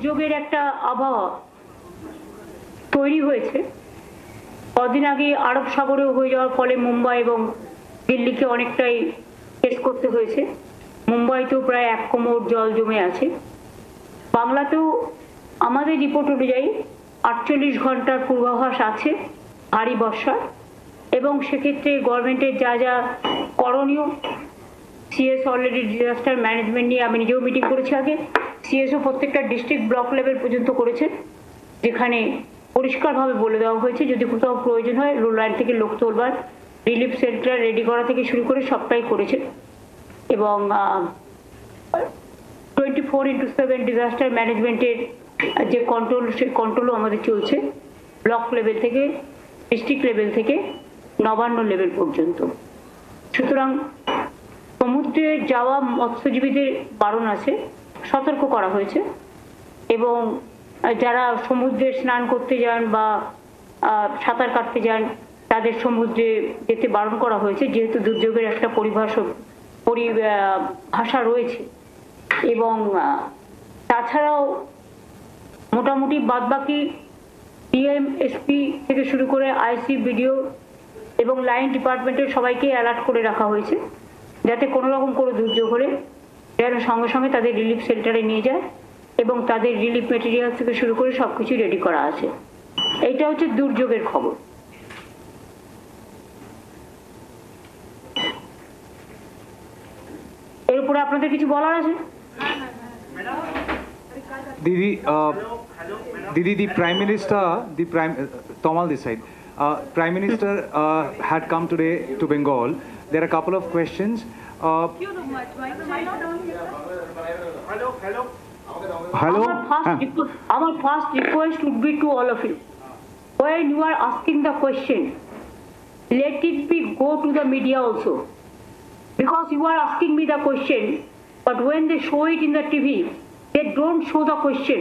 দুর্যোগের একটা আবহাওয়া তৈরি হয়েছে। কদিন আগে আরব সাগরে হয়ে যাওয়ার ফলে মুম্বাই এবং দিল্লিকে অনেকটাই ফেস করতে হয়েছে। মুম্বাইতেও প্রায় 1 কোমর জল জমে আছে। বাংলাতেও আমাদের রিপোর্ট অনুযায়ী 48 ঘন্টার পূর্বাভাস আছে ভারী বর্ষার, এবং সেক্ষেত্রে গভর্নমেন্টের যা যা করণীয়, সিএস অলরেডি ডিজাস্টার ম্যানেজমেন্ট নিয়ে আমি নিজেও মিটিং করেছি আগে। সিএসও প্রত্যেকটা ডিস্ট্রিক্ট ব্লক লেভেল পর্যন্ত করেছে, যেখানে পরিষ্কারভাবে বলে দেওয়া হয়েছে যদি কোথাও প্রয়োজন হয় রুল লাইন থেকে লোক তোলবার, রিলিফ সেন্টার রেডি করা থেকে শুরু করে সবটাই করেছে। এবং 24/7 ডিজাস্টার ম্যানেজমেন্টের যে কন্ট্রোল, সেই কন্ট্রোলও আমাদের চলছে ব্লক লেভেল থেকে, ডিস্ট্রিক্ট লেভেল থেকে নবান্ন লেভেল পর্যন্ত। সুতরাং সমুদ্রে যাওয়া মৎস্যজীবীদের বারণ আছে, সতর্ক করা হয়েছে, এবং যারা সমুদ্রে স্নান করতে যান বা সাঁতার কাটতে যান তাদের সমুদ্রে যেতে বারণ করা হয়েছে, যেহেতু দুর্যোগের একটা পরিভাষা রয়েছে। এবং তাছাড়াও মোটামুটি বাদবাকি ডিএম, এসপি থেকে শুরু করে আইসি, বিডিও এবং লাইন ডিপার্টমেন্টের সবাইকে অ্যালার্ট করে রাখা হয়েছে, যাতে কোনো রকম কোনো দুর্যোগ হলে যেন সঙ্গে সঙ্গে তাদের রিলিফ সেন্টারে নিয়ে যায়, এবং তাদের রিলিফ মেটেরিয়াল থেকে শুরু করে সবকিছু রেডি করা আছে। এইটা হচ্ছে দুর্যোগের খবর। এর উপরে আপনাদের কিছু বলার আছে? Didi, the Prime Minister, Tomal this side, Prime Minister had come today to Bengal. There are a couple of questions. Hello. Our first request would be to all of you. When you are asking the question, let it be go to the media also. Because you are asking me the question, but when they show it in the TV, they don't show the question,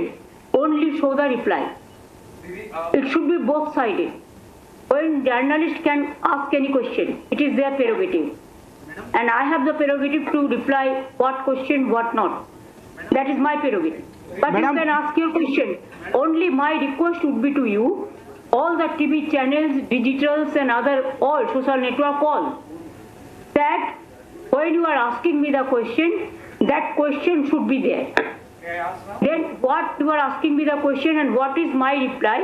only show the reply. It should be both sided. When journalists can ask any question, it is their prerogative. And I have the prerogative to reply what question, what not. That is my prerogative. But you can ask your question. Only my request would be to you, all the TV channels, digitals and other, all social network, all, that when you are asking me the question, that question should be there. Then what you are asking me the question and what is my reply,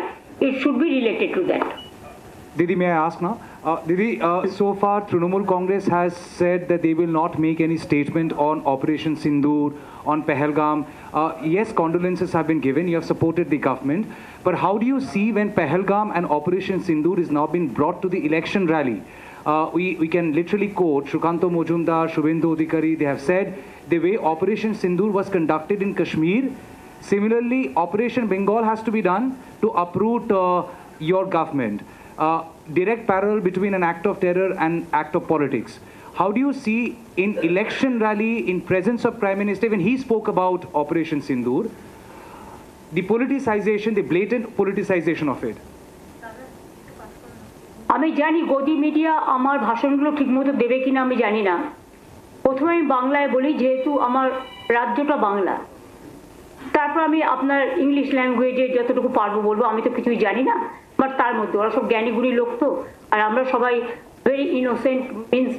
it should be related to that. Didi, may I ask now? Didi, so far Trinamool Congress has said that they will not make any statement on Operation Sindoor, on Pahalgam. Yes, condolences have been given, you have supported the government, but how do you see when Pahalgam and Operation Sindoor is now been brought to the election rally? We can literally quote Shukanto Mojumdar, Shubhendu Adhikari. They have said the way Operation Sindoor was conducted in Kashmir, similarly Operation Bengal has to be done to uproot your government. Direct parallel between an act of terror and act of politics. How do you see in election rally, in presence of Prime Minister, when he spoke about Operation Sindoor, the politicization, the blatant politicization of it? আমি জানি গদি media আমার ভাষণগুলো ঠিকমতো দেবে কিনা আমি জানি না। প্রথমে আমি বাংলায় বলি, যেহেতু আমার রাজ্যটা বাংলা, তারপর আমি আপনার ইংলিশ ল্যাঙ্গুয়েজে যতটুকু পারবো বলবো। আমি তো কিছুই জানি না, বাট তার মধ্যে ওরা সব জ্ঞানীগুণী লোক তো, আর আমরা সবাই very innocent, means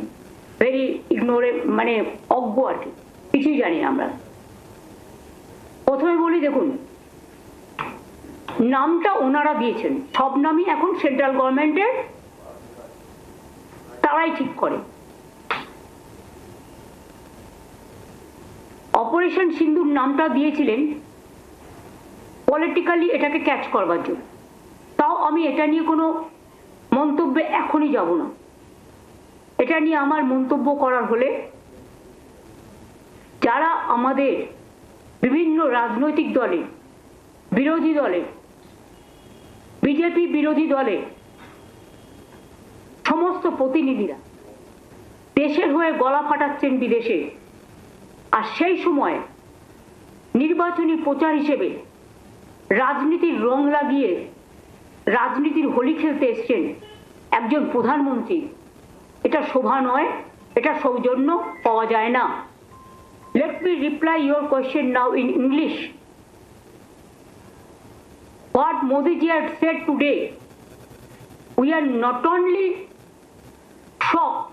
very ignorant, মানে অজ্ঞ আর কি, কিছুই জানি না আমরা। প্রথমে বলি, দেখুন, নামটা ওনারা দিয়েছেন, সব নামই এখন সেন্ট্রাল গভর্নমেন্টের, তারাই ঠিক করে। অপারেশন সিন্দুর নামটা দিয়েছিলেন পলিটিক্যালি এটাকে ক্যাচ করবার জন্য। তাও আমি এটা নিয়ে কোনো মন্তব্যে এখনই যাব না। এটা নিয়ে আমার মন্তব্য করার হলে যারা আমাদের বিভিন্ন রাজনৈতিক দলে, বিরোধী দলে, বিজেপি বিরোধী দলে সমস্ত প্রতিনিধিরা দেশের হয়ে গলা ফাটাচ্ছেন বিদেশে, আর সেই সময় নির্বাচনী প্রচার হিসেবে রাজনীতির রং লাগিয়ে রাজনীতির হোলি খেলতে এসছেন একজন প্রধানমন্ত্রী, এটা শোভা নয়, এটা সৌজন্য পাওয়া যায় না। Let me reply your question now in English. what Modi ji had said today, we are not only shocked,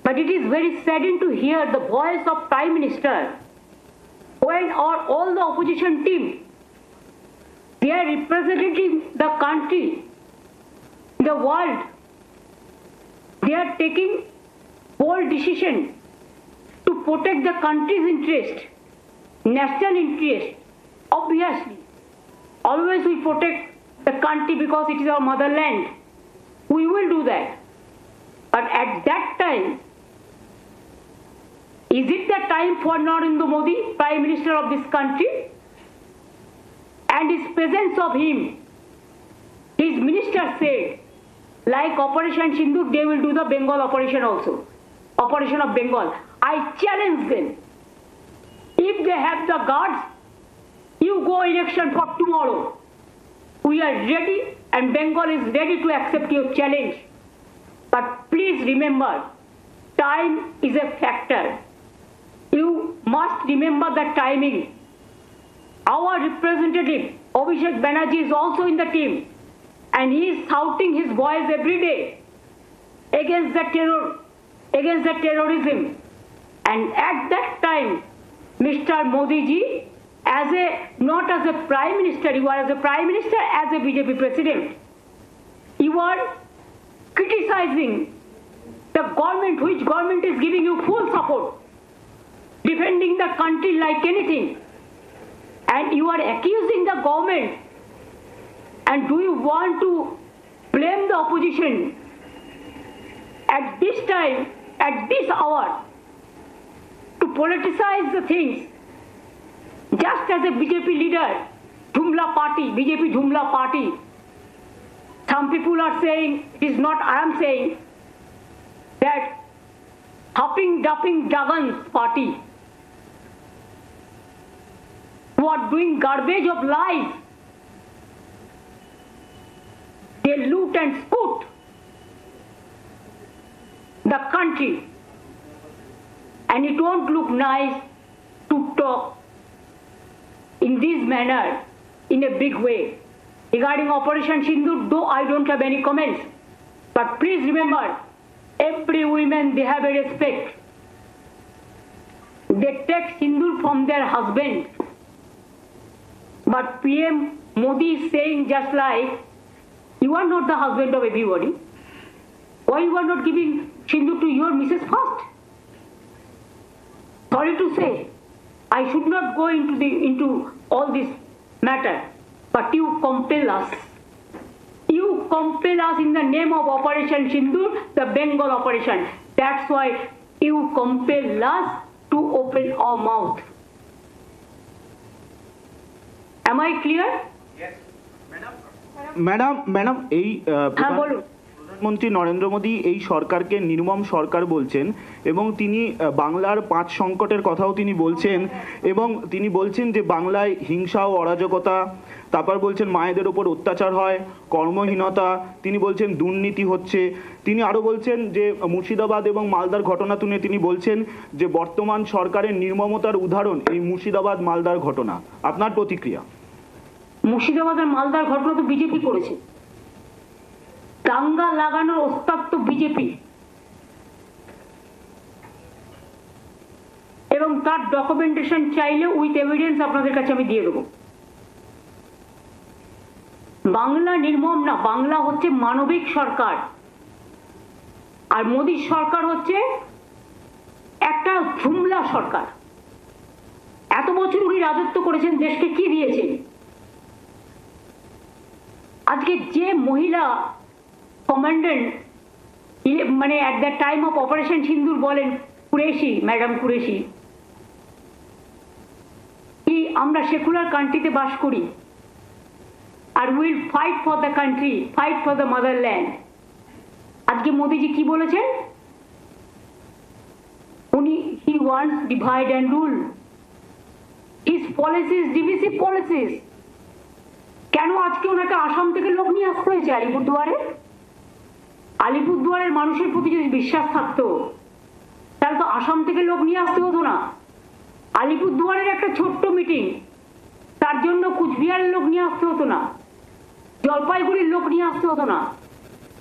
but it is very saddening to hear the voice of Prime Minister when all the opposition team, they are representing the country, the world. They are taking bold decision to protect the country's interest, national interest. Obviously, always we protect the country because it is our motherland. We will do that. But at that time, is it the time for Narendra Modi, Prime Minister of this country? And his presence of him, his minister said, like Operation Sindoor, they will do the Bengal operation also. Operation of Bengal. I challenge them. If they have the guards, you go election for tomorrow. We are ready and Bengal is ready to accept your challenge. But please remember, time is a factor. You must remember the timing. Our representative, Abhishek Banerjee, is also in the team. And he is shouting his voice every day against the terror, against the terrorism. And at that time, Mr. Modi ji, not as a Prime Minister, you are as a Prime Minister, as a BJP President, you are criticizing the government, which government is giving you full support, defending the country like anything. And you are accusing the government. And do you want to blame the opposition at this time, at this hour, to politicize the things? Just as a BJP leader, Jumla party, BJP Jumla party, some people are saying, it is not I am saying, that Huffing Duffing Duggins party, who are doing garbage of lies. They loot and scoot the country. And it won't look nice to talk in this manner, in a big way. Regarding Operation Sindoor, though I don't have any comments. But please remember, every woman, they have a respect. They take Sindoor from their husband. But PM Modi is saying just like, you are not the husband of everybody. Why you are not giving Sindoor to your Mrs. first? Sorry to say, I should not go into all this matter, but you compel us. You compel us in the name of Operation Sindoor, the Bengal operation. That's why you compel us to open our mouth. Am I clear? Yes. Madam এই প্রধানমন্ত্রী নরেন্দ্র মোদী এই সরকারকে নির্মম সরকার বলছেন এবং তিনি বাংলার 5 সংকটের কথাও তিনি বলছেন এবং তিনি বলছেন যে বাংলায় হিংসা ও অরাজকতা, তারপর বলছেন মায়েদের উপর অত্যাচার হয়, কর্মহীনতা, তিনি বলছেন দুর্নীতি হচ্ছে। তিনি আরও বলছেন যে মুর্শিদাবাদ এবং মালদার ঘটনা তুলে তিনি বলছেন যে বর্তমান সরকারের নির্মমতার উদাহরণ এই মুর্শিদাবাদ মালদার ঘটনা। আপনার প্রতিক্রিয়া? মুর্শিদাবাদ আর মালদার ঘটনা তো বিজেপি করেছে। দাঙ্গা লাগানোর ওস্তাদ তো বিজেপি, এবং তার ডকুমেন্টেশন চাইলে উইথ এভিডেন্স আপনাদের কাছে আমি দিয়ে দেবো। বাংলা নির্মম না, বাংলা হচ্ছে মানবিক সরকার, আর মোদী সরকার হচ্ছে একটা জুমলা সরকার। এত বছর উনি রাজত্ব করেছেন, দেশকে কি দিয়েছেন? আজকে যে মহিলা কমান্ডেন্ট মানে at the time of operation সিন্দুর বলেন, কুরেশি, ম্যাডাম কুরেশি, কি আমরা সেকুলার কান্ট্রিতে বাস করি আর will fight for the country, fight for the motherland. আজকে মোদিজি কি বলেছেন? উনি he wants divide and rule, his policies divisive policies. কেন আজকে ওনাকে আসাম থেকে লোক নিয়ে আসতে হয়েছে আলিপুরদুয়ারে? আলিপুরদুয়ারের মানুষের প্রতি যদি বিশ্বাস থাকতো তাহলে তো আসাম থেকে লোক নিয়ে আসতে হতো না। আলিপুরদুয়ারের একটা ছোট্ট মিটিং, তার জন্য কোচবিহারের লোক নিয়ে আসতে হতো না, জলপাইগুড়ির লোক নিয়ে আসতে হতো না।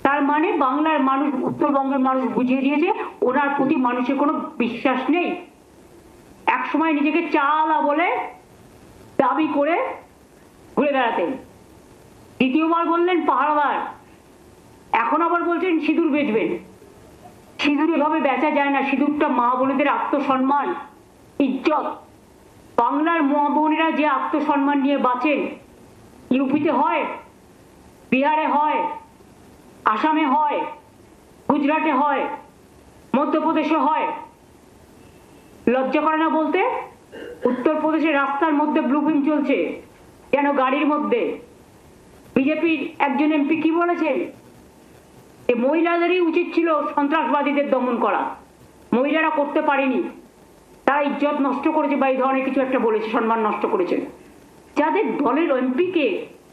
তার মানে বাংলার মানুষ, উত্তরবঙ্গের মানুষ বুঝিয়ে দিয়েছে ওনার প্রতি মানুষের কোনো বিশ্বাস নেই। এক সময় নিজেকে চালা বলে দাবি করে ঘুরে বেড়াতেন, দ্বিতীয়বার বললেন পাহাড়াদার, এখন আবার বলছেন সিঁদুর বেচবেন। সিঁদুর এভাবে বেচা যায় না। সিঁদুরটা মা বোনেদের আত্মসম্মান, ইজ্জত। বাংলার মা বোনেরা যে আত্মসম্মান নিয়ে বাঁচেন, ইউপিতে হয়, বিহারে হয়, আসামে হয়, গুজরাটে হয়, মধ্যপ্রদেশে হয়। লজ্জা করে না বলতে? উত্তরপ্রদেশের রাস্তার মধ্যে ব্লুফিল্ম চলছে যেন গাড়ির মধ্যে। বিজেপির একজন এমপি কি বলেছেন? মহিলাদেরই উচিত ছিল সন্ত্রাসবাদীদের দমন করা, মহিলারা করতে পারেনি, তারা ইজ্জত নষ্ট করেছে বা এই ধরনের কিছু একটা বলেছে, সম্মান নষ্ট করেছে। যাদের দলের এমপিকে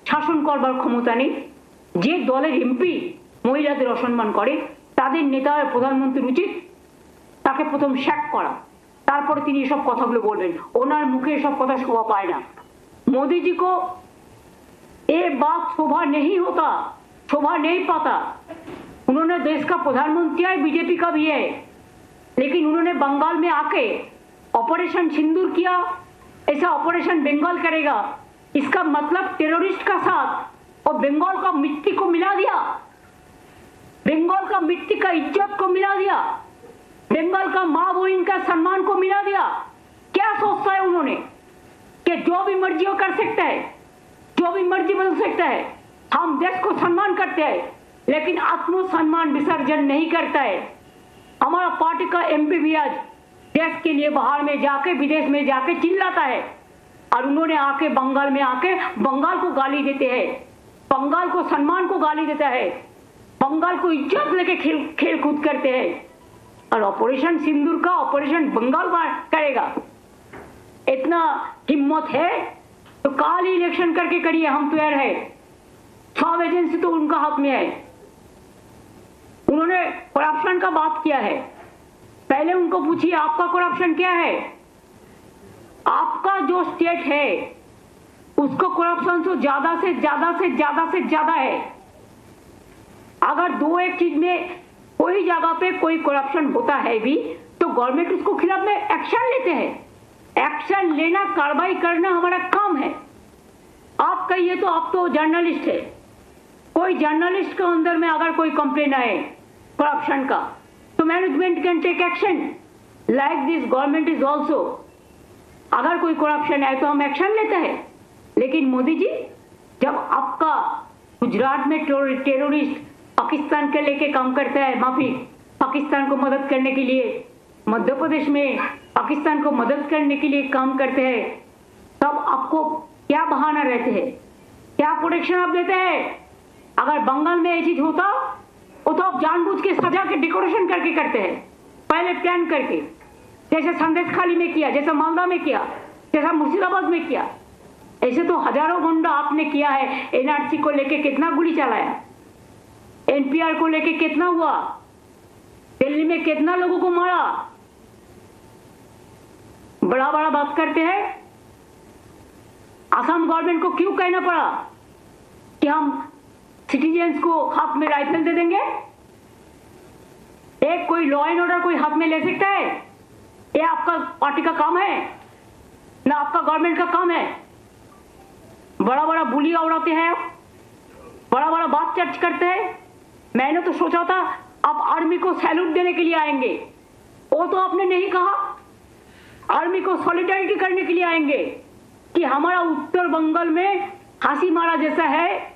শাসন করবার ক্ষমতা নেই, যে দলের এমপি মহিলাদের অসম্মান করে, তাদের নেতা প্রধানমন্ত্রীর উচিত তাকে প্রথম শ্যাক করা, তারপরে তিনি এসব কথাগুলো বলবেন। ওনার মুখে এসব কথা শোভা পায় না। मोदी जी को ये बात शोभा नहीं होता, शोभा नहीं पाता। उन्होंने देश का प्रधानमंत्री है, बीजेपी का भी है, लेकिन उन्होंने बंगाल में आके ऑपरेशन सिंदूर किया। ऐसा ऑपरेशन बंगाल करेगा, इसका मतलब टेररिस्ट का साथ और बंगाल का मिट्टी को मिला दिया, बंगाल का मिट्टी का इज्जत को मिला दिया, बंगाल का माँ बहन का सम्मान को मिला दिया। क्या सोचता है उन्होंने कि जो भी मर्जी वो कर सकता है, जो भी मर्जी बदल सकता है। हम देश को सम्मान करते हैं, लेकिन आत्मसम्मान विसर्जन नहीं करता है। हमारा पार्टी का एमपी भी आज देश के लिए बाहर में जाके, विदेश में जाके चिल्लाता है, और उन्होंने आके बंगाल में आके बंगाल को गाली देते हैं, बंगाल को सम्मान को गाली देता है, बंगाल को इज्जत लेके खेल कूद करते हैं। और ऑपरेशन सिंदूर का ऑपरेशन बंगाल करेगा, इतना हिम्मत है तो काल ही इलेक्शन करके करिए, हम तैयार है। 6 एजेंसी तो उनका हाथ में है। उन्होंने करप्शन का बात किया है, पहले उनको पूछिए आपका करप्शन क्या है। आपका जो स्टेट है उसको करप्शन तो ज्यादा से ज्यादा है। अगर 2-1 चीज में कोई जगह पे कोई करप्शन होता है भी तो गवर्नमेंट उसको खिलाफ में एक्शन लेते हैं। एक्शन लेना, कार्रवाई करना हमारा काम है। आप कहिए तो आप तो जर्नलिस्ट है, कोई जर्नलिस्ट के अंदर में अगर कोई कंप्लेन आए करप्शन का तो management can take action. Like this government is also, अगर कोई करप्शन आए तो हम एक्शन लेते हैं। लेकिन मोदी जी, जब आपका गुजरात में टेररिस्ट पाकिस्तान के लेके काम करता है, माफी, पाकिस्तान को मदद करने के लिए, मध्य प्रदेश में पाकिस्तान को मदद करने के लिए काम करते हैं, तब आपको क्या बहाना रहते हैं, क्या प्रोटेक्शन आप देते हैं? अगर बंगाल में ये चीज होता वो तो आप जानबूझ के सजा के डेकोरेशन करके करते हैं, पहले प्लान करके, जैसे संदेशखाली में किया, जैसा मालदा में किया, जैसा मुर्शिदाबाद में किया। ऐसे तो हजारों गुंडा आपने किया है। एनआरसी को लेके कितना गोली चलाया, एनपीआर को लेके कितना हुआ, दिल्ली में कितना लोगों को मारा। बड़ा बड़ा बात करते हैं। असम गवर्नमेंट को क्यों कहना पड़ा कि हम सिटीजन्स को हाथ में राइफल दे देंगे? एक कोई लॉ एंड ऑर्डर कोई हाथ में ले सकता है? ये आपका पार्टी का काम है ना, आपका गवर्नमेंट का काम है। बड़ा बड़ा बुली उड़ाते हैं, बड़ा बड़ा बात चर्च करते हैं। मैंने तो सोचा था आप आर्मी को सैल्यूट देने के लिए आएंगे, वो तो आपने नहीं कहा। आर्मी को सॉलिडारिटी करने के लिए आएंगे कि हमारा उत्तर बंगाल में हासीमारा जैसा है।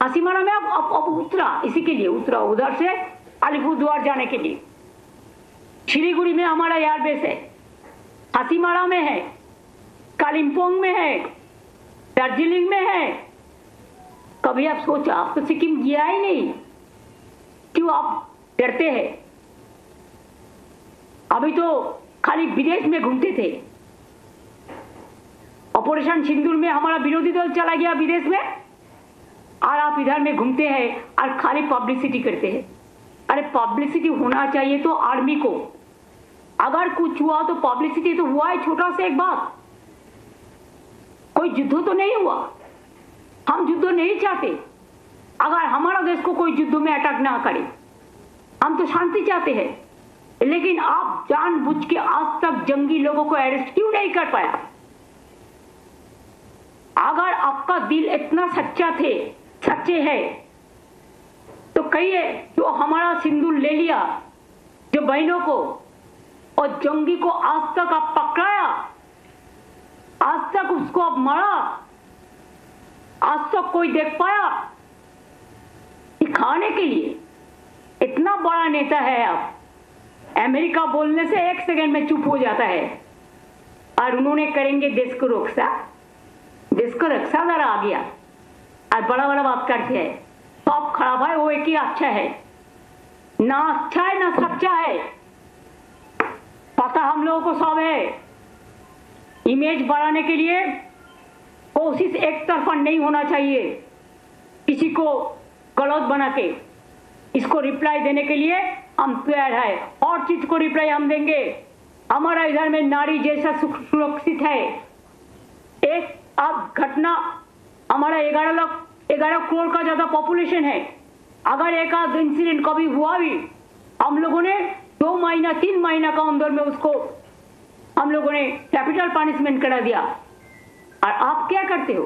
हासीमारा में अब उतरा, इसी के लिए उतरा, उधर से अलीपुरद्वार जाने के लिए। शिलीगुड़ी में हमारा एयरबेस है, हासीमारा में है, कालिम्पोंग में है, दार्जिलिंग में है। कभी आप सोचा? आप तो सिक्किम गया ही नहीं, क्यों आप डरते हैं? अभी तो खाली विदेश में घूमते थे। ऑपरेशन सिंदूर में हमारा विरोधी दल चला गया विदेश में, और आप इधर में घूमते हैं और खाली पब्लिसिटी करते हैं। अरे पब्लिसिटी होना चाहिए तो आर्मी को, अगर कुछ हुआ तो पब्लिसिटी तो हुआ है। छोटा सा एक बात, कोई युद्ध तो नहीं हुआ, हम युद्ध नहीं चाहते। अगर हमारा देश को कोई युद्ध में अटैक ना करे, हम तो शांति चाहते हैं। लेकिन आप जानबूझ के आज तक जंगी लोगों को अरेस्ट क्यों नहीं कर पाया? अगर आपका दिल इतना सच्चे है तो कहिए, जो हमारा सिंदूर ले लिया, जो बहनों को और जंगी को आज तक आप पकड़ाया, आज तक उसको आप मारा, आज तक कोई देख पाया? दिखाने के लिए इतना बड़ा नेता है आप। अमेरिका बोलने से 1 सेकंड में चुप हो जाता है, और उन्होंने करेंगे देश को रक्षा। देश को रक्षा जरा आ गया और बड़ा बड़ा बात करते हैं। तो आप खराब है, वो एक ही अच्छा है, ना अच्छा है ना सच्चा है। पता हम लोगों को सब है। इमेज बढ़ाने के लिए कोशिश एक तरफा नहीं होना चाहिए। किसी को गलत बना के इसको रिप्लाई देने के लिए हम तैयार है। और चीज को रिप्लाई हम देंगे। हमारा इधर में नारी जैसा सुरक्षित है। एक अब घटना, हमारा 11 करोड़ का ज्यादा पॉपुलेशन है। अगर एक आध इंसिडेंट कभी हुआ भी, हम लोगों ने 2 महीना 3 महीना का अंदर में उसको हम लोगों ने कैपिटल पनिशमेंट करा दिया। और आप क्या करते हो?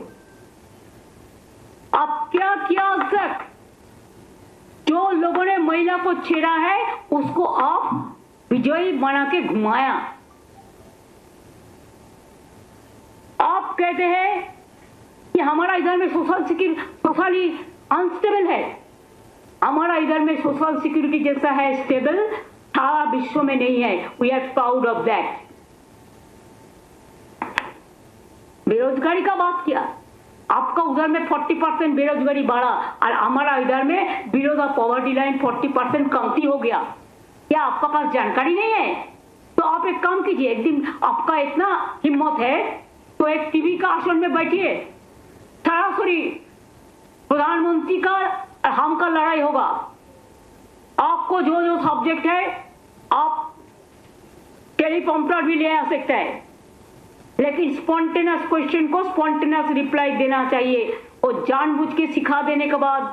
आप क्या किया आज तक? जो लोगों ने महिला को छेड़ा है उसको आप विजयी बना के घुमाया। आप कहते हैं कि हमारा इधर में सोशली अनस्टेबल है। हमारा इधर में सोशल सिक्योरिटी जैसा है स्टेबल सारा विश्व में नहीं है। We are proud of that. बेरोजगारी का बात किया, आपका उधर में 40% बेरोजगारी बढ़ा और हमारा इधर में बिलो द पॉवर्टी लाइन 40% कमती हो गया। क्या आपका पास जानकारी नहीं है? तो आप एक काम कीजिए, एक दिन आपका इतना हिम्मत है तो एक टीवी का आसन में बैठिए, सरासरी प्रधानमंत्री का और हम का लड़ाई होगा। आपको जो जो सब्जेक्ट है आप टेलीप्रॉम्प्टर भी ले आ सकते हैं, लेकिन स्पॉन्टेनियस क्वेश्चन को स्पॉन्टेनियस रिप्लाई देना चाहिए। और जानबूझ के सिखा देने के बाद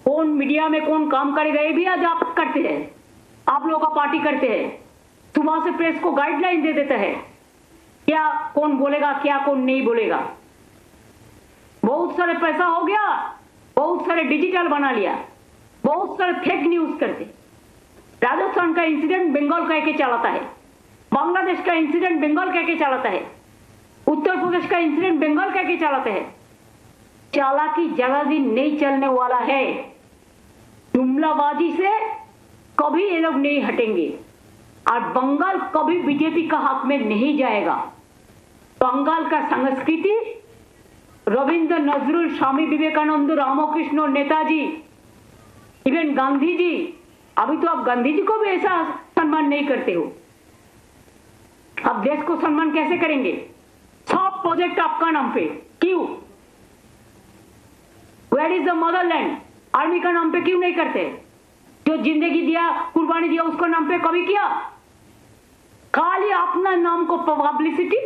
कौन मीडिया में कौन काम करेगा ये भी आज आप करते हैं। आप लोगों का पार्टी करते हैं, सुबह से प्रेस को गाइडलाइन दे देता है क्या कौन बोलेगा क्या कौन नहीं बोलेगा। बहुत सारे पैसा हो गया, बहुत सारे डिजिटल बना लिया, बहुत सारे फेक न्यूज करते। राजस्थान का इंसिडेंट बंगाल कह के चलाता है, बांग्लादेश का इंसिडेंट बंगाल कह के चलाता है, उत्तर प्रदेश का इंसिडेंट बंगाल कह के चलाते हैं। चालाकी ज्यादा दिन नहीं चलने वाला है। जुमलाबाजी से कभी ये लोग नहीं हटेंगे और बंगाल कभी बीजेपी का हाथ में नहीं जाएगा। बंगाल का संस्कृति रविंद्र नजरुल, स्वामी विवेकानंद, रामकृष्ण, नेताजी, इवन गांधी जी। अभी तो आप गांधी जी को भी ऐसा सम्मान नहीं करते हो। अब देश को सम्मान कैसे करेंगे? सब प्रोजेक्ट आपका नाम पे क्यों? Where is the motherland? Army का नाम पे क्यों नहीं करते? जो जिंदगी दिया, कुर्बानी दिया, उसको नाम पे कभी किया? खाली अपना नाम को पब्लिसिटी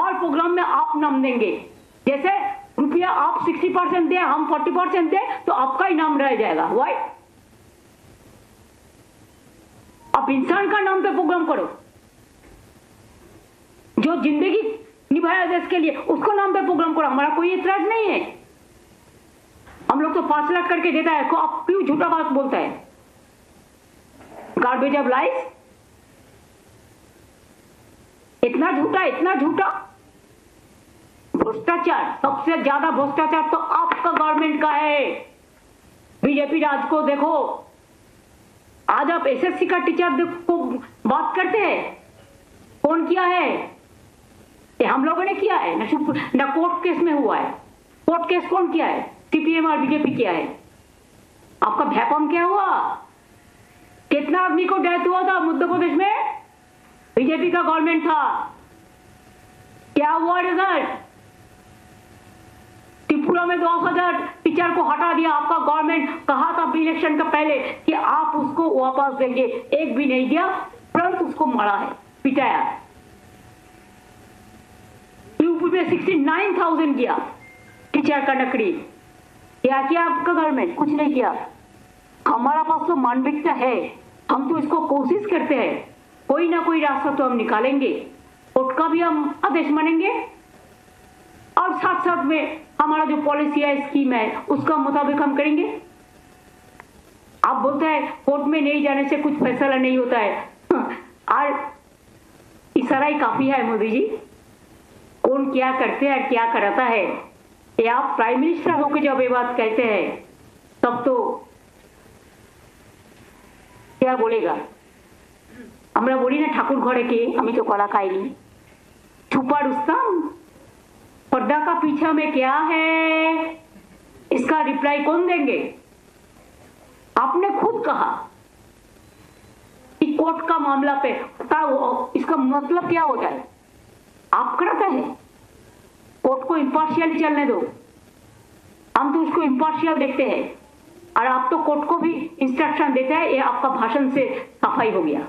और प्रोग्राम में आप नाम देंगे। जैसे रुपया आप 60% दे, हम 40% दे, तो आपका ही नाम रह जाएगा। वाई? आप इंसान का नाम पे प्रोग्राम करो। जो जिंदगी निभाया देश के लिए उसको नाम पे प्रोग्राम करो। हमारा कोई इतराज नहीं है। हम लोग तो 5 लाख करके देता है, को आप क्यों झूठा बात बोलता है? गार्बेज ऑफ लाइफ, इतना झूठा भ्रष्टाचार। सबसे ज्यादा भ्रष्टाचार तो आपका गवर्नमेंट का है। बीजेपी राज को देखो, आज आप एसएससी का टीचर को बात करते हैं, कौन किया है? ये हम लोगों ने किया है ना कोर्ट केस में हुआ है। कोर्ट केस कौन किया है? सीपीएम और बीजेपी किया है। आपका भैपम क्या हुआ? कितना आदमी को डेथ हुआ था मध्य प्रदेश में? बीजेपी का गवर्नमेंट था। क्या हुआ रिजल्ट? त्रिपुरा में 10,000 टीचर को हटा दिया आपका गवर्नमेंट। कहा था इलेक्शन का पहले कि आप उसको वापस देंगे, एक भी नहीं दिया, परंतु उसको मारा है, पिटाया। यूपी में 69,000 किया, टीचर का नकली। क्या किया आपका गवर्नमेंट? कुछ नहीं किया। हमारा पास तो मानविकता है, हम तो इसको कोशिश करते हैं, कोई ना कोई रास्ता तो हम निकालेंगे। कोर्ट का भी हम आदेश मानेंगे और साथ साथ में हमारा जो पॉलिसी है, स्कीम है, उसका मुताबिक हम करेंगे। आप बोलते हैं कोर्ट में नहीं जाने से कुछ फैसला नहीं होता है, और इशारा ही काफी है मोदी जी। कौन क्या करते हैं, क्या कराता है, ये आप प्राइम मिनिस्टर होकर जब ये बात कहते हैं तब तो क्या बोलेगा। আমরা বলি না ঠাকুর ঘরে কে, আমি তো কলা খাইনি। छुपा रुस्तम, पर्दा का पीछा में क्या है, इसका रिप्लाई कौन देंगे? आपने खुद कहा कि कोर्ट का मामला पे इसका मतलब क्या होता है? आप कराता है, कोर्ट को इम्पार्शियल चलने दो, हम तो उसको इम्पार्शियल देखते हैं, और आप तो कोर्ट को भी इंस्ट्रक्शन देते हैं। ये आपका भाषण से सफाई हो गया।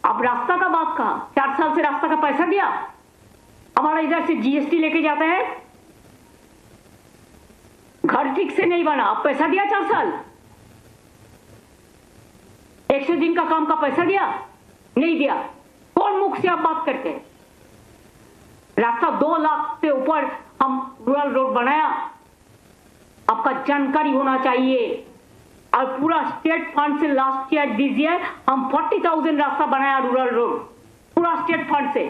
अब रास्ता का बात कहा, 4 साल से रास्ता का पैसा दिया, हमारा इधर से जीएसटी लेके जाता है, घर ठीक से नहीं बना, अब पैसा दिया 4 साल। 100 दिन का काम का पैसा दिया, नहीं दिया। कौन मुख से आप बात करते हैं? रास्ता 2 लाख से ऊपर हम रूरल रोड बनाया, आपका जानकारी होना चाहिए। और पूरा स्टेट फंड से लास्ट ईयर दीजिए, हम 40,000 रास्ता बनाया रूरल रोड, पूरा स्टेट फंड से।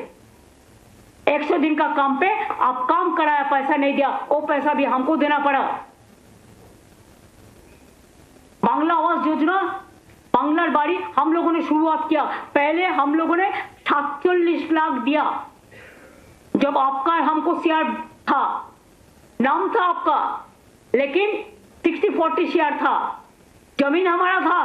100 दिन का काम पे आप काम कराया, पैसा नहीं दिया, वो पैसा भी हमको देना पड़ा। बांग्ला आवास योजना, बांग्लार बाड़ी हम लोगों ने शुरुआत किया। पहले हम लोगों ने 47 लाख दिया, जब आपका हमको शेयर था, नाम था आपका, लेकिन 60-40 शेयर था, जमीन हमारा था।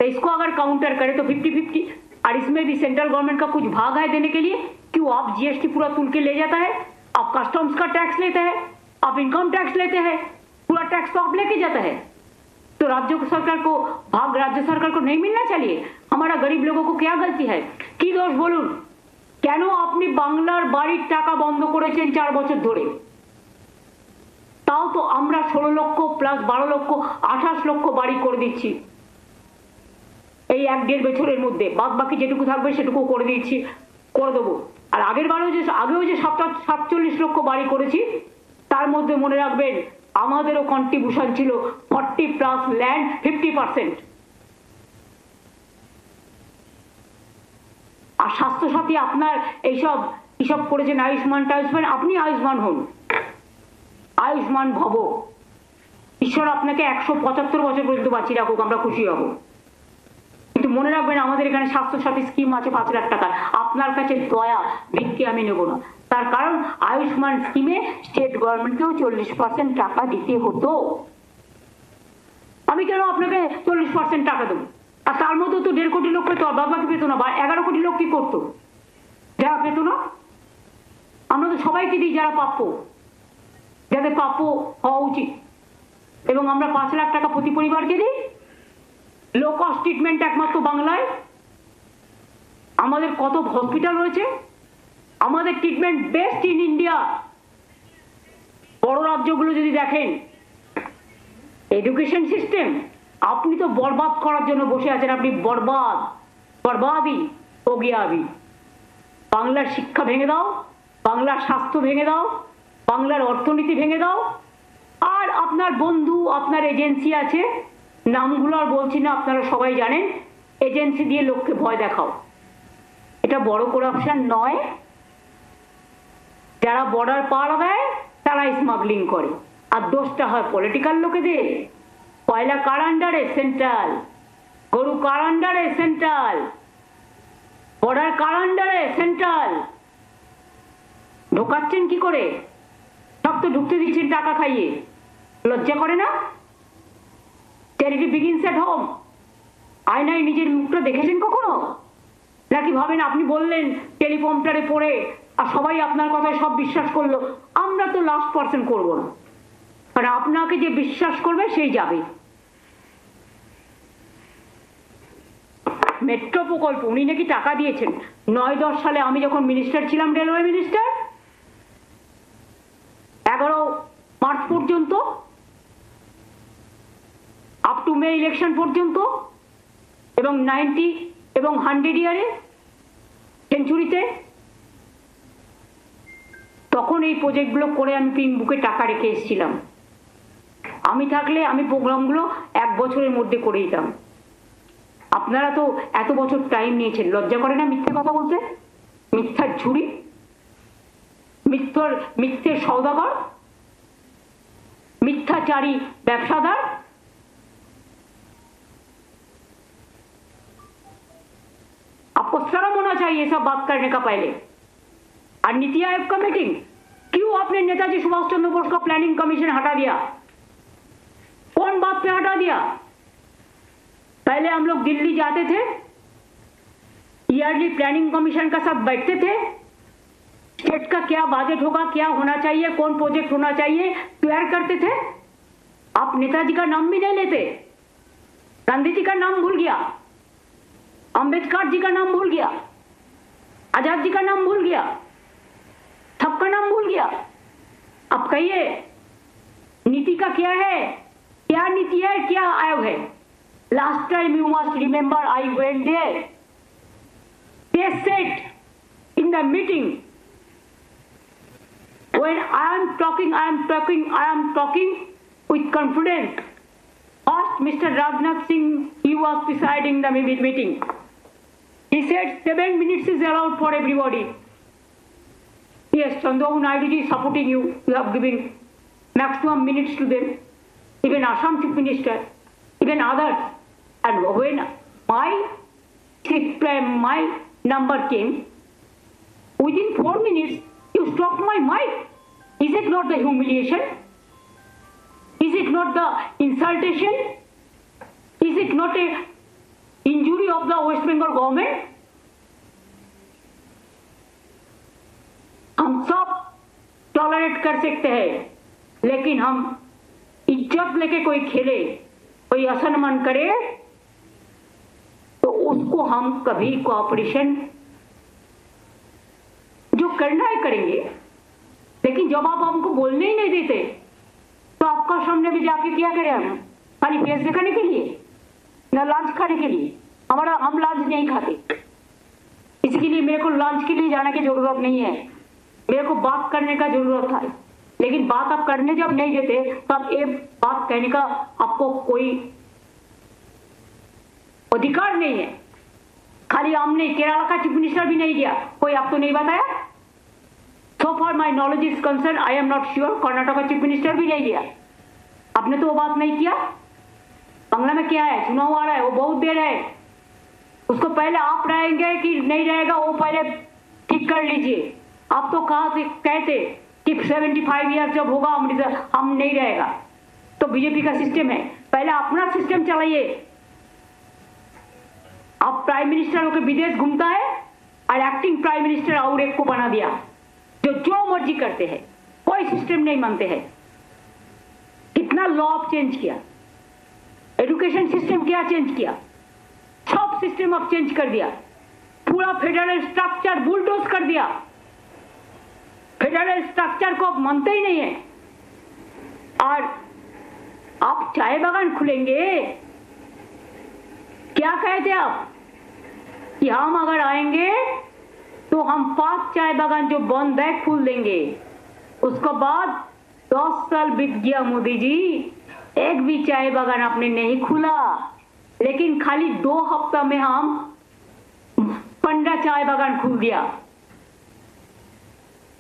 तो इसको अगर काउंटर करें तो 50-50, और इसमें भी सेंट्रल गवर्नमेंट का कुछ भाग है देने के लिए। क्यों? आप जीएसटी पूरा तुल के ले जाता है, आप कस्टम्स का टैक्स लेते हैं, आप इनकम टैक्स लेते हैं, पूरा टैक्स तो आप लेके जाता है। तो राज्य सरकार को भाग राज्य सरकार को नहीं मिलना चाहिए? हमारा गरीब लोगों को क्या गलती है, की दोष बोलून? কেন আপনি বাংলার বাড়ির টাকা বন্ধ করেছেন 4 বছর ধরে? তাও তো আমরা 16 লক্ষ প্লাস 12 লক্ষ 28 লক্ষ বাড়ি করে দিচ্ছি এই 1-1.5 বছরের মধ্যে। বাদ বাকি যেটুকু থাকবে সেটুকু করে দিচ্ছি, করে দেবো। আর আগেও যে 47 লক্ষ বাড়ি করেছি, তার মধ্যে মনে রাখবেন আমাদেরও কন্ট্রিবিউশন ছিল 40 প্লাস ল্যান্ড 50%। আর স্বাস্থ্যসাথী আপনার এইসব হিসাব করেছেন, আয়ুষ্মান টায়ুষ্মান, আপনি আয়ুষ্মান হন, আয়ুষ্মান ভব। ঈশ্বর আপনাকে 175 বছর পর্যন্ত বাঁচিয়ে রাখুক, আমরা খুশি হব। কিন্তু মনে রাখবেন আমাদের এখানে স্বাস্থ্যসাথী স্কিম আছে 5 লাখ টাকা। আপনার কাছে দয়া ভিক্ষে আমি নেব না, তার কারণ আয়ুষ্মান স্কিমে স্টেট গভর্নমেন্টকেও 40% টাকা দিতে হতো। আমি কেন আপনাকে 40% টাকা দেবো? আর তার মধ্যে তো 1.5 কোটি লোক পেতো, আর বাদ বাকি পেতো না। 11 কোটি লোক কি করতো যারা পেতো না? আমরা তো সবাইকে দিই যারা প্রাপ্য, যাদের প্রাপ্য হওয়া উচিত। এবং আমরা 5 লাখ টাকা প্রতি পরিবারকে দিই। লো কস্ট ট্রিটমেন্ট একমাত্র বাংলায়। আমাদের কত হসপিটাল রয়েছে, আমাদের ট্রিটমেন্ট বেস্ট ইন ইন্ডিয়া। বড় রাজ্যগুলো যদি দেখেন, এডুকেশন সিস্টেম আপনি তো বরবাদ করার জন্য বসে আছেন। আপনি বরবাদি हो गया अभी। বাংলার শিক্ষা ভেঙে দাও, বাংলার স্বাস্থ্য ভেঙে দাও, বাংলার অর্থনীতি ভেঙে দাও। আর আপনার বন্ধু, আপনার এজেন্সি আছে, নামগুলো আর বলছি না, আপনারা সবাই জানেন। এজেন্সি দিয়ে লোককে ভয় দেখাও, এটা বড় করাপশন নয়। যারা বর্ডার পার দেয় তারা স্মাগলিং করে, আর দোষটা হয় পলিটিক্যাল লোকেদের। কয়লা কার আন্ডারে? সেন্ট্রাল। গরু কার আন্ডারে? সেন্ট্রাল। বর্ডার কার আন্ডারে? সেন্ট্রাল। ঢোকাচ্ছেন কি করে? সব তো ঢুকতে দিচ্ছেন টাকা খাইয়ে। লজ্জা করে না? Charity begins at home. আয়নায় নিজের মুখটা দেখেছেন কখনো? নাকি ভাবেন আপনি বললেন টেলিপ্রম্পটারে পড়ে আর সবাই আপনার কথায় সব বিশ্বাস করলো? আমরা তো লাস্ট পার্সন করবো না, কারণ আপনাকে যে বিশ্বাস করবে সেই যাবে। মেট্রো প্রকল্প উনি নাকি টাকা দিয়েছেন 9-10 সালে আমি যখন মিনিস্টার ছিলাম, রেলওয়ে মিনিস্টার, 11 মার্চ পর্যন্ত, আপ টু মে ইলেকশন পর্যন্ত, এবং 90 এবং 100 ইয়ারে সেঞ্চুরিতে, তখন এই প্রজেক্টগুলো করে আমি পিঙ্ক বুকে টাকা রেখে এসেছিলাম। আমি থাকলে আমি প্রোগ্রামগুলো 1 বছরের মধ্যে করে দিতাম। আপনারা তো এত বছর টাইম নিয়েছেন, লজ্জা করে না মিথ্যে কথা বলতে? মিথ্যার ঝুড়ি, মিথ্যের সওদাগর, मिथ्याचारी व्यवसादार। आपको शर्म होना चाहिए सब बात करने का पहले। और नीति आयोग का मीटिंग, क्यों आपने नेताजी सुभाष चंद्र बोस का प्लानिंग कमीशन हटा दिया? कौन बात पे हटा दिया? पहले हम लोग दिल्ली जाते थे, ईयरली प्लानिंग कमीशन का साथ बैठते थे, स्टेट का क्या बजट होगा, क्या होना चाहिए, कौन प्रोजेक्ट होना चाहिए, तैयार करते थे। आप नेताजी का नाम भी नहीं लेते, गांधी जी का नाम भूल गया, अंबेडकर जी का नाम भूल गया, आजाद जी का नाम भूल गया, सबका नाम भूल गया। अब कहिए नीति का क्या है, क्या नीति है, क्या आयोग है? Last time you must remember I went there, they said in the meeting, when I am talking with confidence. First, Mr. Rajnath Singh, he was presiding the meeting. He said 7 minutes is allowed for everybody. Yes, Chandrababu Naidu ji is supporting you. You have given maximum minutes to them. Even Assam Chief Minister, even others. And when my number came, within 4 minutes, you stopped my mic. Is it not the humiliation? Is it not the insultation? Is it not a injury of the West Bengal government? हम सब tolerate कर सकते हैं, लेकिन हम इज्जत लेके कोई खेले, कोई असम्मान करे, तो उसको हम कभी कोऑपरेशन जो करना है करेंगे। लेकिन जब आप हमको बोलने ही नहीं देते, तो आपका सामने भी जाके क्या करें हम? खाली फेस दिखाने के लिए, ना लंच खाने के लिए? हम लंच नहीं खाते, इसके लिए मेरे को लंच के लिए जाने की जरूरत नहीं है, मेरे को बात करने का जरूरत है। लेकिन बात आप करने जब नहीं देते, तब ये बात कहने का आपको कोई अधिकार नहीं है। खाली हमने केरला का चीफ मिनिस्टर भी नहीं दिया, कोई आपको नहीं बताया? So far my knowledge is concerned, I am not sure, Karnataka का चीफ मिनिस्टर भी नहीं दिया। आपने तो वो बात नहीं किया। बांग्ला में क्या है, चुनाव आ रहा है, वो बहुत देर है, उसको पहले आप रहेंगे कि नहीं रहेगा वो पहले ठीक कर लीजिए। आप तो कहा से कहते कि 75 ईयर जब होगा हम नहीं रहेगा, तो बीजेपी का सिस्टम है, पहले अपना सिस्टम चलाइए। आप प्राइम मिनिस्टर होकर विदेश घूमता है और एक्टिंग प्राइम मिनिस्टर और एक को बना दिया, जो मर्जी करते हैं, कोई सिस्टम नहीं मानते हैं। कितना लॉ चेंज किया, एजुकेशन सिस्टम क्या चेंज किया, सब सिस्टम अब चेंज कर दिया, पूरा फेडरल स्ट्रक्चर बुलडोज कर दिया। फेडरल स्ट्रक्चर को अब मानते ही नहीं है। और आप चाय बागान खुलेंगे, क्या कहते आप कि हम अगर आएंगे तो हम 5 चाय बागान जो बंद है खोल देंगे। उसके बाद 10 साल बीत गया मोदी जी, एक भी चाय बागान आपने नहीं खुला, लेकिन खाली 2 हफ्ता में हम 15 चाय बागान खोल दिया।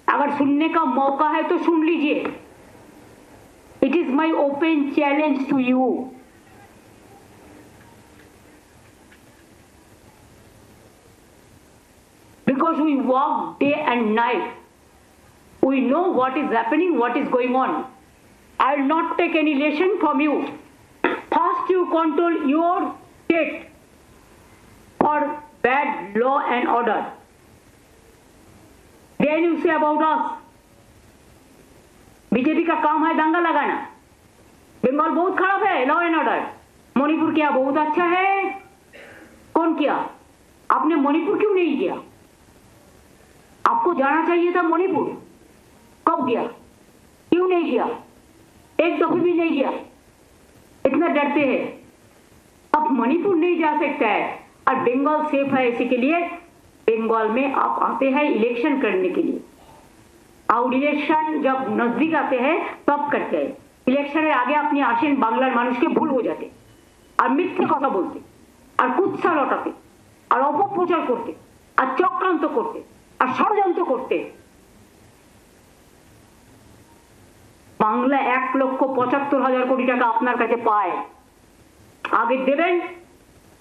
अगर सुनने का मौका है तो सुन लीजिए। It is my open challenge to you. Because we work day and night, we know what is happening, what is going on. I will not take any lesson from you. First you control your state for bad law and order. Then you say about us. BJP का काम है दंगा लगाना। बंगाल बहुत खराब है law and order, Manipur क्या बहुत अच्छा है, कौन किया? आपने मणिपुर क्यों नहीं किया? आपको जाना चाहिए था मणिपुर, कब गया? क्यों नहीं किया? एक दफे भी नहीं किया, इतना डरते हैं। अब मणिपुर नहीं जा सकता है और बंगाल सेफ है, इसी के लिए बंगाल में आप आते हैं इलेक्शन करने के लिए, और इलेक्शन जब नजदीक आते हैं तब करते हैं। इलेक्शনের আগে আপনি আসেন বাংলার মানুষকে ভুল বোঝাতে আর মিথ্যে কথা বলতে আর কুৎসা লটাতে আর অপপ্রচার করতে আর চক্রান্ত করতে আর ষড়যন্ত্র করতে। বাংলা 1,75,000 কোটি টাকা আপনার কাছে পায়, আগে দেবেন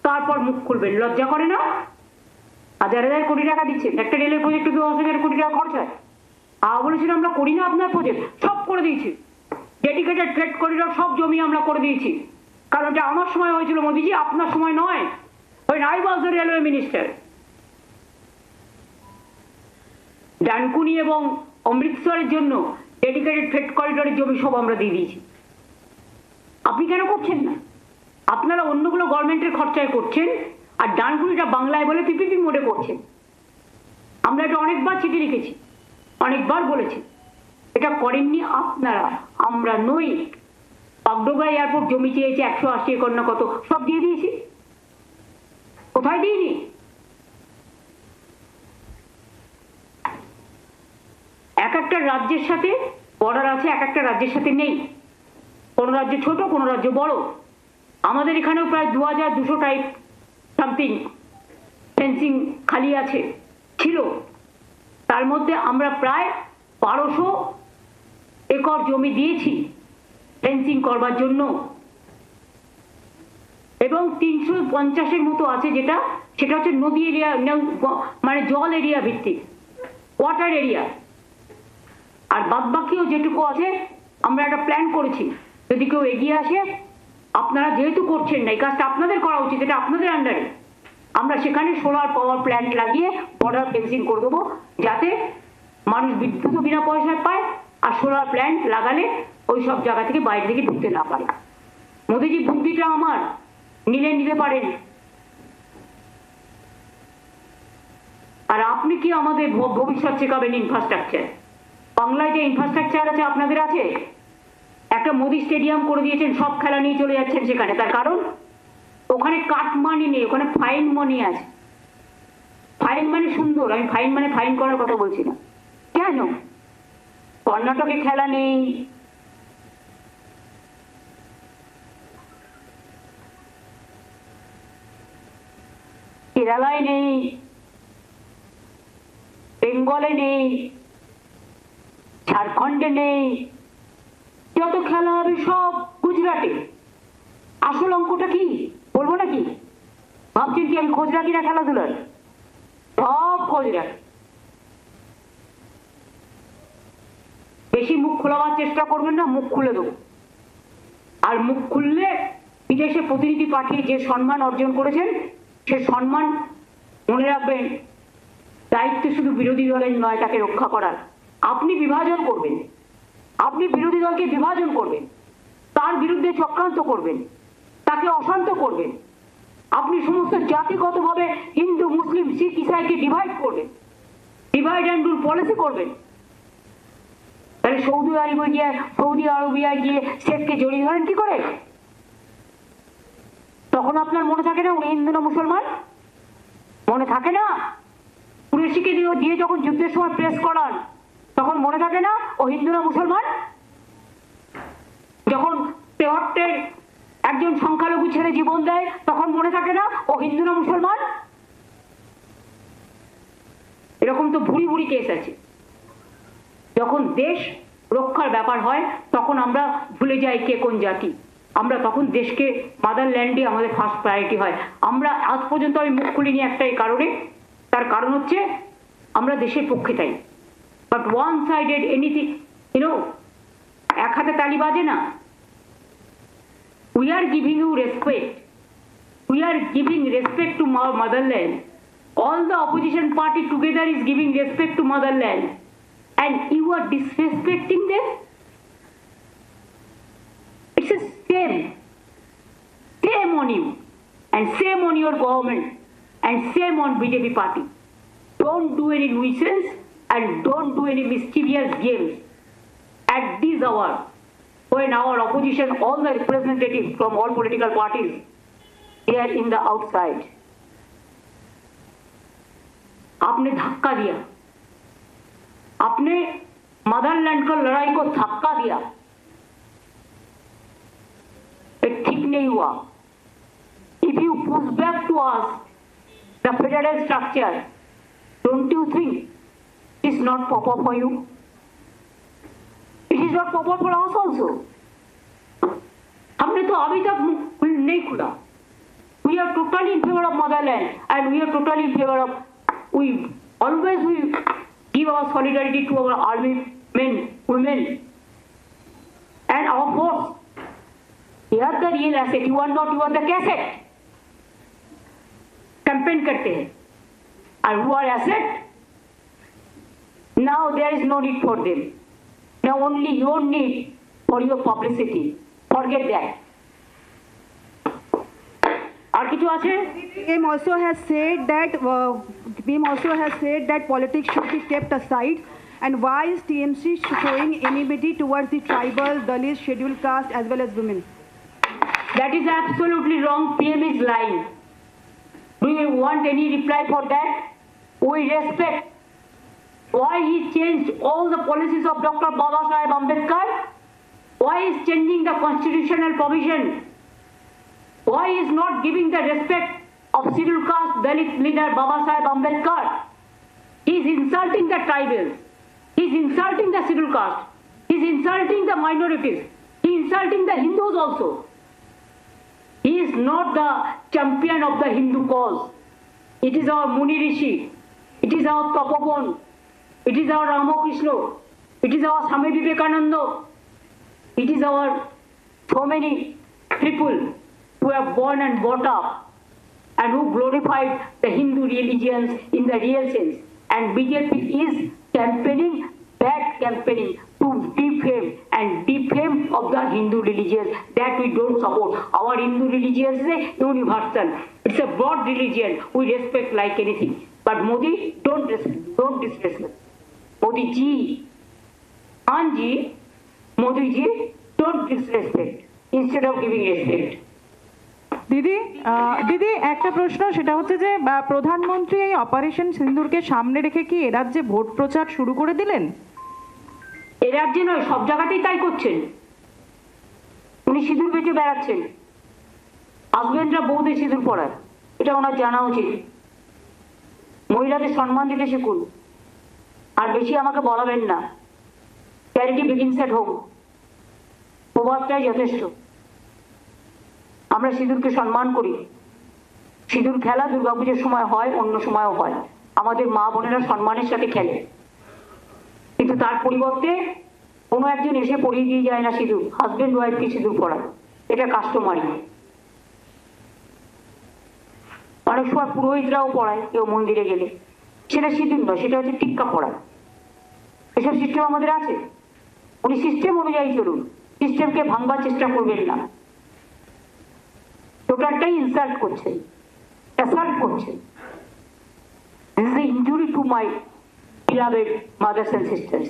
তারপর মুখ খুলবেন। লজ্জা করে না? হাজার হাজার কোটি টাকা দিচ্ছেন, একটা রেলের প্রজেক্টে 10,000 কোটি টাকা খরচ হয়। বলেছিল আমরা করি না আপনার প্রজেক্ট, সব করে দিয়েছি। ডেডিকেটেড ট্রেড করিডর সব জমি আমরা করে দিয়েছি, কারণ এটা আমার সময় হয়েছিল মোদিজি, আপনার সময় নয়। when I was the railway minister, Dankuni এবং অমৃতসরের জন্য ডেডিকেটেড ট্রেড করিডরের জমি সব আমরা দিয়ে দিয়েছি। আপনি কেন করছেন না? আপনারা অন্যগুলো গভর্নমেন্টের খরচায় করছেন আর ডানকুনিটা বাংলায় বলে পিপিপি মোডে করছেন। আমরা এটা অনেকবার চিঠি লিখেছি, অনেকবার বলেছি, এটা করেননি আপনারা, আমরা নই। পাগডোগরা এয়ারপোর্ট জমি চেয়েছে 180 একর না কত, সব দিয়ে দিয়েছি। কোথায় দিইনি? এক একটা রাজ্যের সাথে বর্ডার আছে, এক একটা রাজ্যের সাথে নেই। কোন রাজ্য ছোট, কোন রাজ্য বড়। আমাদের এখানেও প্রায় 2200 টাইপ সামথিং ফেন্সিং খালি আছে, ছিল। তার মধ্যে আমরা প্রায় 1200 একর জমি দিয়েছি ফেন্সিং করবার জন্য, এবং 350-এর মতো আছে সেটা হচ্ছে নদী এরিয়া, মানে জল এরিয়া ভিত্তিক, ওয়াটার এরিয়া। আর বাদ বাকিও যেটুকু আছে আমরা একটা প্ল্যান করেছি, যদি কেউ এগিয়ে আসে। আপনারা যেহেতু করছেন না, এই কাজটা আপনাদের করা উচিত, এটা আপনাদের আন্ডারে। আমরা সেখানে সোলার পাওয়ার প্ল্যান্ট লাগিয়ে বর্ডার ফেন্সিং করে দেবো, যাতে মানুষ বিদ্যুৎ বিনা পয়সায় পায়, আর সোলার প্ল্যান্ট লাগালে ওই সব জায়গা থেকে বাইরে থেকে ঢুকতে না পারে। মোদিজি বুদ্ধিটা আমার, নিতে পারেন। আর আপনি কি আমাদের ভবিষ্যৎ শেখাবেন? ইনফ্রাস্ট্রাকচার, বাংলায় যে ইনফ্রাস্ট্রাকচার আছে আপনাদের আছে। একটা মোদি স্টেডিয়াম করে দিয়েছেন, সব খেলা নিয়ে চলে যাচ্ছেন সেখানে। তার কারণ ওখানে কাট মানি নেই, ওখানে ফাইন মানি আছে। ফাইন মানে সুন্দর, আমি ফাইন মানে ফাইন করার কথা বলছি না। কেন কর্ণাটকে খেলা নেই? কেরালায় নেই, বেঙ্গলে নেই, ঝাড়খণ্ডে নেই, যত খেলা হবে সব গুজরাটে। আসল অঙ্কটা কি বলবো নাকি? ভাবছেন কি আমি খোঁজ রাখি না খেলাধুলার? সব খোঁজ রাখি। বেশি মুখ খোলাবার চেষ্টা করবেন না, মুখ খুলে দেবো। আর মুখ খুললে বিদেশে প্রতিনিধি পাঠিয়ে যে সম্মান অর্জন করেছেন, সে সম্মান মনে রাখবেন। দায়িত্ব শুধু বিরোধী দলের নয়, তাকে রক্ষা করার। আপনি বিভাজন করবেন, আপনি বিরোধী দলকে বিভাজন করবেন, তার বিরুদ্ধে চক্রান্ত করবেন, তাকে অশান্ত করবেন। আপনি সমস্ত জাতিগতভাবে হিন্দু, মুসলিম, শিখ, ইসাইকে ডিভাইড করবেন, ডিভাইড অ্যান্ড রুল পলিসি করবেন। তাহলে সৌদি আরবিয়ায় গিয়ে শেখকে জড়িয়ে ধরেন কি করে? তখন আপনার মনে থাকে না উনি হিন্দু না মুসলমান? মনে থাকে না? কুরেশিকে দিয়ে যখন যুদ্ধের সময় প্রেস করান, তখন মনে থাকে না ও হিন্দু না মুসলমান? যখন তেহট্টের একজন সংখ্যালঘু ছেলে জীবন দেয়, তখন মনে থাকে না ও হিন্দু না মুসলমান? এরকম তো ভুরি ভুরি কেস আছে। যখন দেশ রক্ষার ব্যাপার হয়, তখন আমরা ভুলে যাই কে কোন জাতি। আমরা তখন দেশকে, মাদারল্যান্ডে আমাদের ফার্স্ট প্রায়োরিটি হয়। আমরা আজ পর্যন্ত আমি মুখ খুলিনি একটাই কারণে, তার কারণ হচ্ছে আমরা দেশের পক্ষে তাই। বাট ওয়ান সাইডেড এনিথিং, এক হাতে তালি বাজে না। We are giving you respect. We are giving respect to motherland. All the opposition party together is giving respect to motherland. And you are disrespecting them? It's a shame. Shame on you. And shame on your government. And same on BJP party. Don't do any nuisance and don't do any mischievous games at this hour when our opposition, all the representatives from all political parties, they are in the outside. आपने धक्का दिया, आपने Motherland को लड़ाई को धक्का दिया, ये ठीक नहीं हुआ. If you push back to us the federal structure, don't you think it is not proper for you? It is not proper for us also. हमने तो अभी तक मुंह नहीं खुला. We are totally in favor of motherland and we are totally in favor of, we always give our solidarity to our army men, women and our force. They are the real asset. You are not, you are the cassette. Campaign करते हैं. And who are asset? Now there is no need for them. Now only your need for your publicity. Forget that. আর কিছু আছে? PM also has said that politics should be kept aside. And why is TMC showing enmity towards the tribal, Dalit, scheduled caste as well as women? That is absolutely wrong. PM is lying. Do you want any reply for that? We respect why he changed all the policies of Dr. Babasaheb Ambedkar. Why is changing the constitutional provision? Why is not giving the respect of scheduled caste Dalit leader Babasaheb Ambedkar? He is insulting the tribals. He is insulting the scheduled caste. He is insulting the minorities. He is insulting the Hindus also. He is not the champion of the Hindu cause. It is our Muni Rishi. It is our Tapopon. It is our Ramakrishna. It is our Swami Vivekananda. It is our so many people who have born and brought up and who glorified the Hindu religions in the real sense. And BJP is campaigning, bad campaigning to defame and defame of the Hindu religions that we don't support. Our Hindu religion is universal. It's a broad religion. We respect like anything. But Modi, don't disrespect. Modi ji, Khan ji, Modi ji, don't disrespect instead of giving respect. দিদি একটা প্রশ্ন, সেটা হচ্ছে যে প্রধানমন্ত্রী এই operation সিন্দুরকে সামনে রেখে কি এ রাজ্যে ভোট প্রচার শুরু করে দিলেন? এ রাজ্যে নয়, সব জায়গাতেই তাই করছেন. উনি সিঁদুর বেঁচে বেড়াচ্ছেন. হাজবেন্ডরা বউদের সিঁদুর পরায়, এটা ওনার জানা উচিত. মহিলাদের সম্মান দিতে শিখুন. আর বেশি আমাকে বলাবেন না. চ্যারিটি বিগিনস এট হোম, প্রভাবটাই যথেষ্ট. আমরা সিঁদুরকে সম্মান করি. সিঁদুর খেলা দুর্গাপুজোর সময় হয়, অন্য সময়ও হয়. আমাদের মা বোনেরা সম্মানের সাথে খেলে, কিন্তু তার পরিবর্তে কোনো একজন এসে পরিয়ে দিয়ে যায় না সিঁদুর. হাজবেন্ড ওয়াইফকে সিঁদুর পরায়, এটা কাস্টমারি. অনেক সময় পুরোহিতরাও পড়ায় কেউ মন্দিরে গেলে, সেটা সিঁদুর নয়, সেটা হচ্ছে টিক্কা পড়া. এসব সিস্টেম আমাদের আছে. উনি সিস্টেম অনুযায়ী চলুন, সিস্টেমকে ভাঙবার চেষ্টা করবেন না. টোটালটাই ইনসাল্ট করছেন, অ্যাসাল্ট করছেন. This is an injury to my beloved mothers and sisters.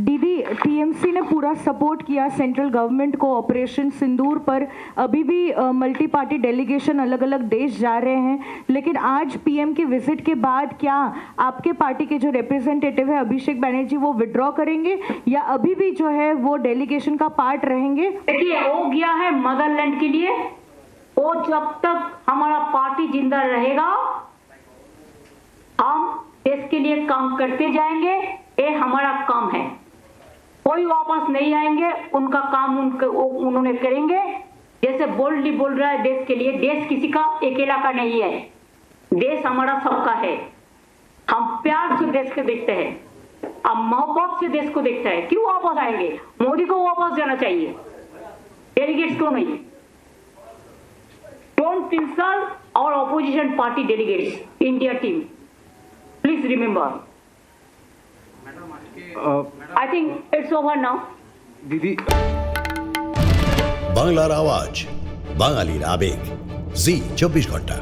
दीदी, टीएमसी ने पूरा सपोर्ट किया सेंट्रल गवर्नमेंट को ऑपरेशन सिंदूर पर. अभी भी मल्टी पार्टी डेलीगेशन अलग अलग देश जा रहे हैं, लेकिन आज पीएम के विजिट के बाद क्या आपके पार्टी के जो रिप्रेजेंटेटिव है अभिषेक बैनर्जी वो विड्रॉ करेंगे या अभी भी जो है वो डेलीगेशन का पार्ट रहेंगे? देखिए, वो गया है मदरलैंड के लिए. वो जब तक हमारा पार्टी जिंदा रहेगा हम देश के लिए काम करते जाएंगे. ये हमारा काम है. कोई वापस नहीं आएंगे, उनका काम उन्होंने करेंगे. जैसे बोल्डली बोल रहा है देश के लिए. देश किसी का अकेला का नहीं है, देश हमारा सबका है. हम प्यार से देश को देखते हैं, अब मोहब्बत से देश को देखता है. क्यों वापस आएंगे? मोदी को वापस जाना चाहिए, डेलीगेट्स को नहीं. Don't insult our opposition party delegates, India team. Please remember. I think it's over now. दीदी, বাংলার আওয়াজ, বাঙালির আবেগ, জি 24 ঘন্টা।